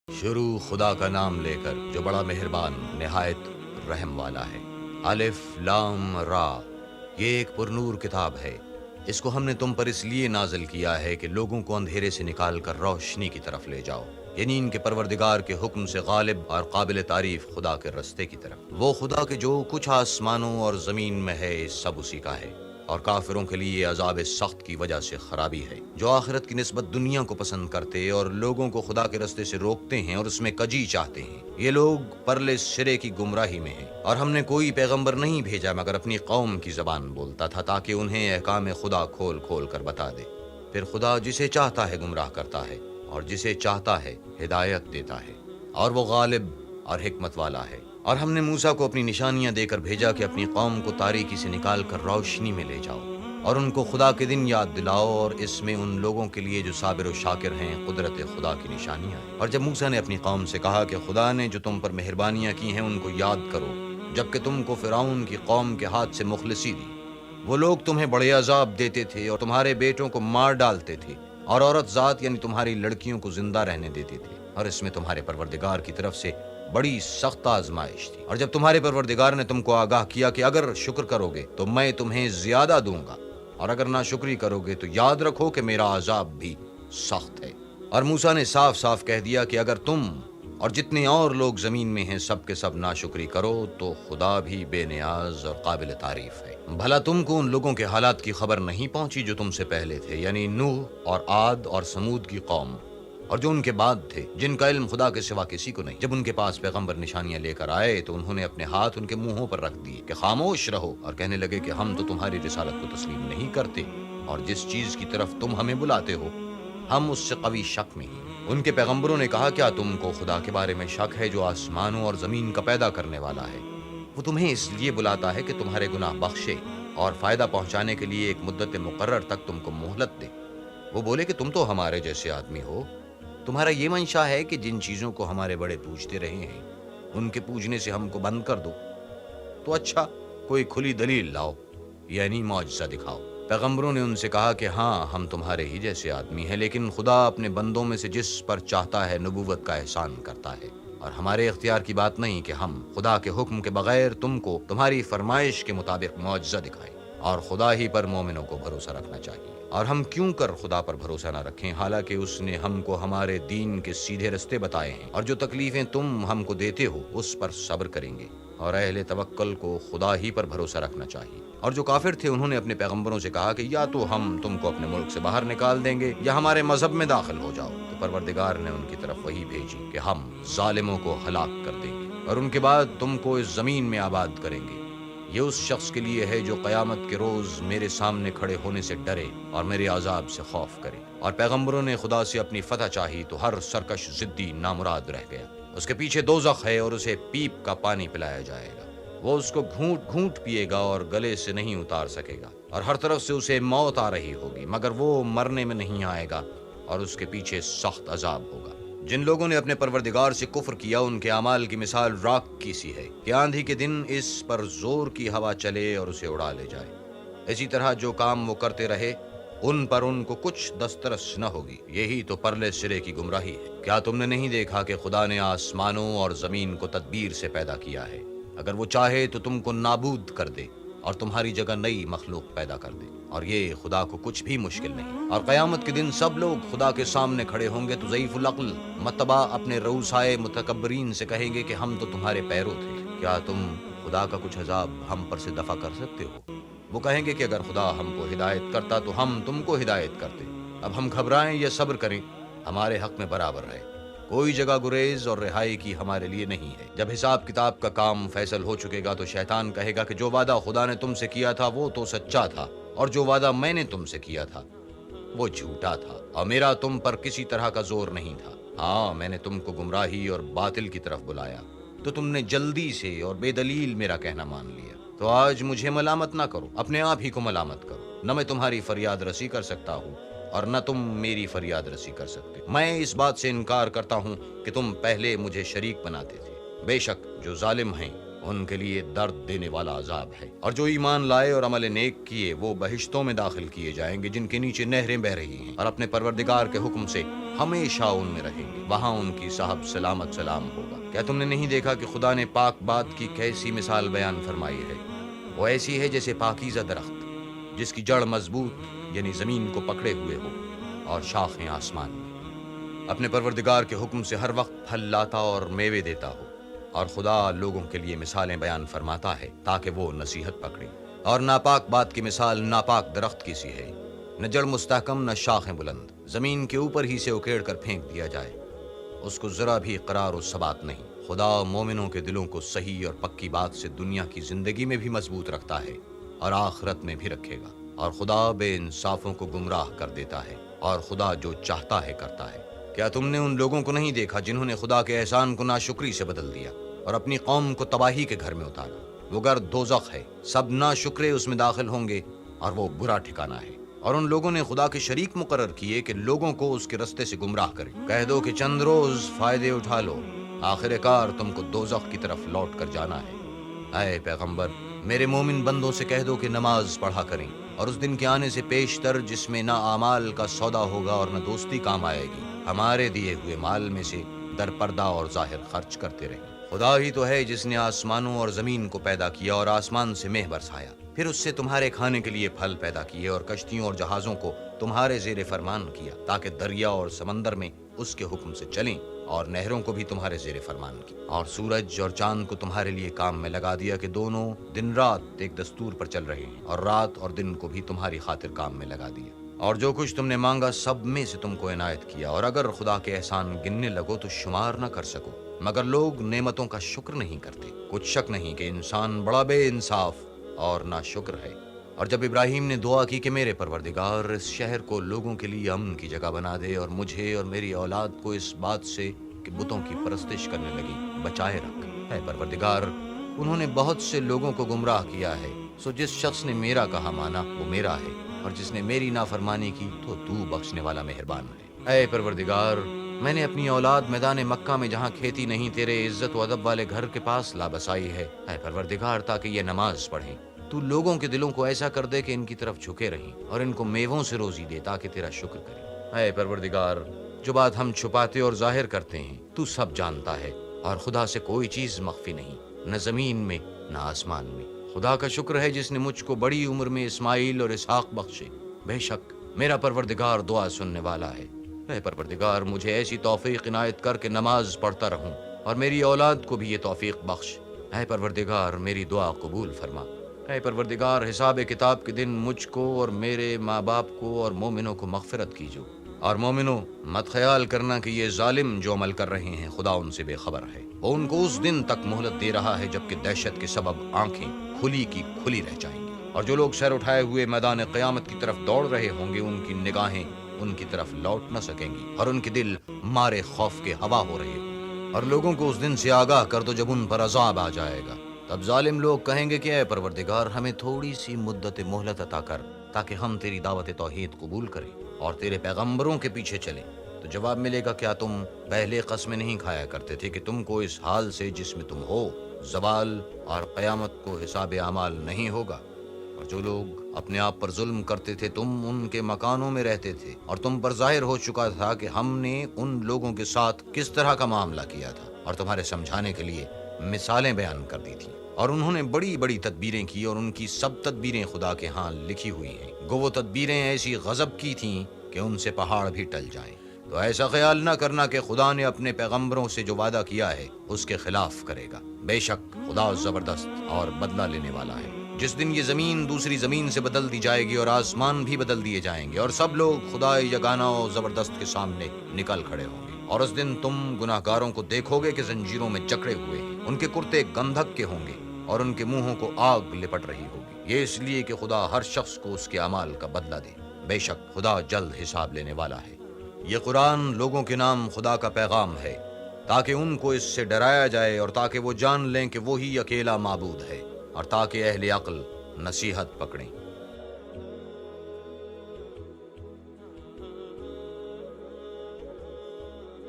شروع خدا کا نام لے کر جو بڑا مہربان نہایت رحم والا ہے۔ الف لام را، یہ ایک پرنور کتاب ہے۔ اس کو ہم نے تم پر اس لیے نازل کیا ہے کہ لوگوں کو اندھیرے سے نکال کر روشنی کی طرف لے جاؤ، یعنی ان کے پروردگار کے حکم سے غالب اور قابل تعریف خدا کے رستے کی طرف۔ وہ خدا کے جو کچھ آسمانوں اور زمین میں ہے سب اسی کا ہے، اور کافروں کے لیے عذاب سخت کی وجہ سے خرابی ہے، جو آخرت کی نسبت دنیا کو پسند کرتے اور لوگوں کو خدا کے رستے سے روکتے ہیں اور اس میں کجی چاہتے ہیں۔ یہ لوگ پرلے سرے کی گمراہی میں ہیں، اور ہم نے کوئی پیغمبر نہیں بھیجا مگر اپنی قوم کی زبان بولتا تھا تاکہ انہیں احکام خدا کھول کھول کر بتا دے۔ پھر خدا جسے چاہتا ہے گمراہ کرتا ہے اور جسے چاہتا ہے ہدایت دیتا ہے، اور وہ غالب اور حکمت والا ہے۔ اور ہم نے موسیٰ کو اپنی نشانیاں دے کر بھیجا کہ اپنی قوم کو تاریکی سے نکال کر روشنی میں لے جاؤ، اور ان کو خدا کے دن یاد دلاؤ، اور اس میں ان لوگوں کے لیے جو صابر و شاکر ہیں قدرت خدا کی نشانیاں ہیں۔ اور جب موسیٰ نے اپنی قوم سے کہا کہ خدا نے جو تم پر مہربانیاں کی ہیں ان کو یاد کرو، جبکہ تم کو فرعون کی قوم کے ہاتھ سے مخلصی دی، وہ لوگ تمہیں بڑے عذاب دیتے تھے اور تمہارے بیٹوں کو مار ڈالتے تھے، اور عورت ذات یعنی تمہاری لڑکیوں کو زندہ رہنے دیتے تھے، اور اس میں تمہارے پروردگار کی طرف سے بڑی سخت آزمائش تھی۔ اور جب تمہارے پروردگار نے تم کو آگاہ کیا کہ اگر شکر کرو گے تو میں تمہیں زیادہ دوں گا، اور اگر ناشکری کرو گے تو یاد رکھو کہ میرا عذاب بھی سخت ہے۔ اور موسیٰ نے صاف صاف کہہ دیا کہ اگر تم اور جتنے اور لوگ زمین میں ہیں سب کے سب ناشکری کرو تو خدا بھی بے نیاز اور قابل تعریف ہے۔ بھلا تم کو ان لوگوں کے حالات کی خبر نہیں پہنچی جو تم سے پہلے تھے، یعنی نوح اور عاد اور سمود کی قوم، اور جو ان کے بعد تھے، جن کا علم خدا کے سوا کسی کو نہیں۔ جب ان کے پاس پیغمبر نشانیاں لے کر آئے تو انہوں نے اپنے ہاتھ ان کے منہوں پر رکھ دیے کہ خاموش رہو، اور کہنے لگے کہ ہم تو تمہاری رسالت کو تسلیم نہیں کرتے، اور جس چیز کی طرف تم ہمیں بلاتے ہو ہم اس سے قوی شک میں ہیں۔ ان کے پیغمبروں نے کہا کیا تم کو خدا کے بارے میں شک ہے جو آسمانوں اور زمین کا پیدا کرنے والا ہے؟ وہ تمہیں اس لیے بلاتا ہے کہ تمہارے گناہ بخشے اور فائدہ پہنچانے کے لیے ایک مدت مقرر تک تم کو مہلت دے۔ وہ بولے کہ تم تو ہمارے جیسے آدمی ہو، تمہارا یہ منشا ہے کہ جن چیزوں کو ہمارے بڑے پوجتے رہے ہیں ان کے پوجنے سے ہم کو بند کر دو، تو اچھا کوئی کھلی دلیل لاؤ، یعنی معجزہ دکھاؤ۔ پیغمبروں نے ان سے کہا کہ ہاں ہم تمہارے ہی جیسے آدمی ہیں، لیکن خدا اپنے بندوں میں سے جس پر چاہتا ہے نبوت کا احسان کرتا ہے، اور ہمارے اختیار کی بات نہیں کہ ہم خدا کے حکم کے بغیر تم کو تمہاری فرمائش کے مطابق معجزہ دکھائیں، اور خدا ہی پر مومنوں کو بھروسہ رکھنا چاہیے۔ اور ہم کیوں کر خدا پر بھروسہ نہ رکھیں حالانکہ اس نے ہم کو ہمارے دین کے سیدھے رستے بتائے ہیں، اور جو تکلیفیں تم ہم کو دیتے ہو اس پر صبر کریں گے، اور اہل توکل کو خدا ہی پر بھروسہ رکھنا چاہیے۔ اور جو کافر تھے انہوں نے اپنے پیغمبروں سے کہا کہ یا تو ہم تم کو اپنے ملک سے باہر نکال دیں گے یا ہمارے مذہب میں داخل ہو جاؤ، تو پروردگار نے ان کی طرف وہی بھیجی کہ ہم ظالموں کو ہلاک کر دیں گے اور ان کے بعد تم کو اس زمین میں آباد کریں گے۔ یہ اس شخص کے لیے ہے جو قیامت کے روز میرے سامنے کھڑے ہونے سے ڈرے اور میرے عذاب سے خوف کرے۔ اور پیغمبروں نے خدا سے اپنی فتح چاہی تو ہر سرکش ضدی نامراد رہ گیا۔ اس کے پیچھے دوزخ ہے اور اسے پیپ کا پانی پلایا جائے گا، وہ اس کو گھونٹ گھونٹ پیے گا اور گلے سے نہیں اتار سکے گا، اور ہر طرف سے اسے موت آ رہی ہوگی مگر وہ مرنے میں نہیں آئے گا، اور اس کے پیچھے سخت عذاب ہوگا۔ جن لوگوں نے اپنے پروردگار سے کفر کیا ان کے اعمال کی مثال راکھ کی سی ہے کہ آندھی کے دن اس پر زور کی ہوا چلے اور اسے اڑا لے جائے۔ اسی طرح جو کام وہ کرتے رہے ان پر ان کو کچھ دسترس نہ ہوگی، یہی تو پرلے سرے کی گمراہی ہے۔ کیا تم نے نہیں دیکھا کہ خدا نے آسمانوں اور زمین کو تدبیر سے پیدا کیا ہے؟ اگر وہ چاہے تو تم کو نابود کر دے اور تمہاری جگہ نئی مخلوق پیدا کر دے، اور یہ خدا کو کچھ بھی مشکل نہیں۔ اور قیامت کے دن سب لوگ خدا کے سامنے کھڑے ہوں گے تو ضعیف العقل متبع اپنے رؤسائے متکبرین سے کہیں گے کہ ہم تو تمہارے پیرو تھے، کیا تم خدا کا کچھ عذاب ہم پر سے دفع کر سکتے ہو؟ وہ کہیں گے کہ اگر خدا ہم کو ہدایت کرتا تو ہم تم کو ہدایت کرتے، اب ہم گھبرائیں یا صبر کریں ہمارے حق میں برابر ہے، کوئی جگہ گریز اور رہائی کی ہمارے لیے نہیں ہے۔ جب حساب کتاب کا کام فیصل ہو چکے گا تو شیطان کہے گا کہ جو وعدہ خدا نے تم سے کیا تھا وہ تو سچا تھا، اور جو وعدہ میں نے تم سے کیا تھا وہ جھوٹا تھا، اور میرا تم پر کسی طرح کا زور نہیں تھا۔ ہاں میں نے تم کو گمراہی اور باطل کی طرف بلایا تو تم نے جلدی سے اور بے دلیل میرا کہنا مان لیا، تو آج مجھے ملامت نہ کرو، اپنے آپ ہی کو ملامت کرو، نہ میں تمہاری فریاد رسی کر سکتا ہوں اور نہ تم میری فریاد رسی کر سکتے۔ میں اس بات سے انکار کرتا ہوں کہ تم پہلے مجھے شریک بناتے تھے، بے شک جو ظالم ہیں ان کے لیے درد دینے والا عذاب ہے۔ اور جو ایمان لائے اور عمل نیک کیے وہ بہشتوں میں داخل کیے جائیں گے جن کے نیچے نہریں بہ رہی ہیں، اور اپنے پروردگار کے حکم سے ہمیشہ ان میں رہیں گے، وہاں ان کی صاحب سلامت سلام ہوگا۔ کیا تم نے نہیں دیکھا کہ خدا نے پاک بات کی کیسی مثال بیان فرمائی ہے؟ وہ ایسی ہے جیسے پاکیزہ درخت جس کی جڑ مضبوط یعنی زمین کو پکڑے ہوئے ہو اور شاخیں آسمان میں، اپنے پروردگار کے حکم سے ہر وقت پھل لاتا اور میوے دیتا ہو۔ اور خدا لوگوں کے لیے مثالیں بیان فرماتا ہے تاکہ وہ نصیحت پکڑیں۔ اور ناپاک بات کی مثال ناپاک درخت کی سی ہے، نہ جڑ مستحکم نہ شاخیں بلند، زمین کے اوپر ہی سے اکھیڑ کر پھینک دیا جائے، اس کو ذرا بھی قرار و ثبات نہیں۔ خدا مومنوں کے دلوں کو صحیح اور پکی بات سے دنیا کی زندگی میں بھی مضبوط رکھتا ہے اور آخرت میں بھی رکھے گا۔ اور خدا بے انصافوں کو گمراہ کر دیتا ہے، اور خدا جو چاہتا ہے کرتا ہے۔ کیا تم نے ان لوگوں کو نہیں دیکھا جنہوں نے خدا کے احسان کو ناشکری سے بدل دیا اور اپنی قوم کو تباہی کے گھر میں اتارا؟ وہ گھر دوزخ ہے، سب ناشکرے اس میں داخل ہوں گے، اور وہ برا ٹھکانہ ہے۔ اور ان لوگوں نے خدا کے شریک مقرر کیے کہ لوگوں کو اس کے رستے سے گمراہ کریں۔ کہہ دو کہ چند روز فائدے اٹھا لو، آخر کار تم کو دوزخ کی طرف لوٹ کر جانا ہے۔ اے پیغمبر، میرے مومن بندوں سے کہہ دو کہ نماز پڑھا کریں، اور اس دن کے آنے سے پیشتر جس میں نہ اعمال کا سودا ہوگا اور نہ دوستی کام آئے گی، ہمارے دیے ہوئے مال میں سے در پردہ اور ظاہر خرچ کرتے رہیں۔ خدا ہی تو ہے جس نے آسمانوں اور زمین کو پیدا کیا اور آسمان سے مہ برسایا، پھر اس سے تمہارے کھانے کے لیے پھل پیدا کیے اور کشتیوں اور جہازوں کو تمہارے زیر فرمان کیا تاکہ دریا اور سمندر میں اس کے حکم سے چلیں، اور نہروں کو بھی تمہارے زیر فرمان کی، اور سورج اور چاند کو تمہارے لیے کام میں لگا دیا کہ دونوں دن رات ایک دستور پر چل رہے ہیں، اور رات اور دن کو بھی تمہاری خاطر کام میں لگا دیا۔ اور جو کچھ تم نے مانگا سب میں سے تم کو عنایت کیا، اور اگر خدا کے احسان گننے لگو تو شمار نہ کر سکو، مگر لوگ نعمتوں کا شکر نہیں کرتے۔ کچھ شک نہیں کہ انسان بڑا بے انصاف اور ناشکر ہے۔ اور جب ابراہیم نے دعا کی کہ میرے پروردگار اس شہر کو لوگوں کے لیے امن کی جگہ بنا دے، اور مجھے اور میری اولاد کو اس بات سے کہ بتوں کی پرستش کرنے لگی بچائے رکھ، اے پروردگار انہوں نے بہت سے لوگوں کو گمراہ کیا ہے، سو جس شخص نے میرا کہا مانا وہ میرا ہے، اور جس نے میری نافرمانی کی تو بخشنے والا مہربان ہے۔ اے پروردگار، میں نے اپنی اولاد میدان مکہ میں جہاں کھیتی نہیں تیرے عزت و ادب والے گھر کے پاس لا بسائی ہے، اے پروردگار تاکہ یہ نماز پڑھیں۔ تو لوگوں کے دلوں کو ایسا کر دے کہ ان کی طرف جھکے رہیں، اور ان کو میووں سے روزی دے تاکہ تیرا شکر کریں۔ اے پروردگار، جو بات ہم چھپاتے اور ظاہر کرتے ہیں تو سب جانتا ہے، اور خدا سے کوئی چیز مخفی نہیں، نہ زمین میں نہ آسمان میں۔ خدا کا شکر ہے جس نے مجھ کو بڑی عمر میں اسماعیل اور اسحاق بخشے، بے شک میرا پروردگار دعا سننے والا ہے۔ اے پروردگار، مجھے ایسی توفیق عنایت کر کے نماز پڑھتا رہوں، اور میری اولاد کو بھی یہ توفیق بخش۔ اے پروردگار، میری دعا قبول فرما۔ اے پروردگار، حساب کتاب کے دن مجھ کو اور میرے ماں باپ کو اور مومنوں کو مغفرت کیجو۔ اور مومنوں، مت خیال کرنا کہ یہ ظالم جو عمل کر رہے ہیں خدا ان سے بے خبر ہے، وہ ان کو اس دن تک مہلت دے رہا ہے جبکہ دہشت کے سبب آنکھیں کھلی کی کھلی رہ جائیں گی، اور جو لوگ سر اٹھائے ہوئے میدان قیامت کی طرف دوڑ رہے ہوں گے ان کی نگاہیں ان کی طرف لوٹ نہ سکیں گی، اور ان کے دل مارے خوف کے ہوا ہو رہے ہوں۔ اور لوگوں کو اس دن سے آگاہ کر دو جب ان پر عذاب آ جائے گا، تب ظالم لوگ کہیں گے کہ اے پروردگار ہمیں تھوڑی سی مدت مہلت عطا کر تاکہ ہم تیری دعوت توحید قبول کریں اور تیرے پیغمبروں کے پیچھے چلیں۔ تو جواب ملے گا، کیا تم پہلے قسمیں نہیں کھایا کرتے تھے کہ تم کو اس حال سے جس میں تم ہو زوال اور قیامت کو حساب اعمال نہیں ہوگا؟ اور جو لوگ اپنے آپ پر ظلم کرتے تھے تم ان کے مکانوں میں رہتے تھے، اور تم پر ظاہر ہو چکا تھا کہ ہم نے ان لوگوں کے ساتھ کس طرح کا معاملہ کیا تھا، اور تمہارے سمجھانے کے لیے مثالیں بیان کر دی تھیں۔ اور انہوں نے بڑی بڑی تدبیریں کی، اور ان کی سب تدبیریں خدا کے ہاں لکھی ہوئی ہیں، گو وہ تدبیریں ایسی غضب کی تھیں کہ ان سے پہاڑ بھی ٹل جائیں۔ تو ایسا خیال نہ کرنا کہ خدا نے اپنے پیغمبروں سے جو وعدہ کیا ہے اس کے خلاف کرے گا، بے شک خدا زبردست اور بدلہ لینے والا ہے۔ جس دن یہ زمین دوسری زمین سے بدل دی جائے گی اور آسمان بھی بدل دیے جائیں گے، اور سب لوگ خدا یگانہ و زبردست کے سامنے نکل کھڑے ہوں گے، اور اس دن تم گناہ گاروں کو دیکھو گے کہ زنجیروں میں جکڑے ہوئے ہیں، ان کے کرتے گندھک کے ہوں گے اور ان کے منہوں کو آگ لپٹ رہی ہوگی، یہ اس لیے کہ خدا ہر شخص کو اس کے اعمال کا بدلہ دے، بے شک خدا جلد حساب لینے والا ہے۔ یہ قرآن لوگوں کے نام خدا کا پیغام ہے تاکہ ان کو اس سے ڈرایا جائے، اور تاکہ وہ جان لیں کہ وہی اکیلا معبود ہے، اور تاکہ اہل عقل نصیحت پکڑیں۔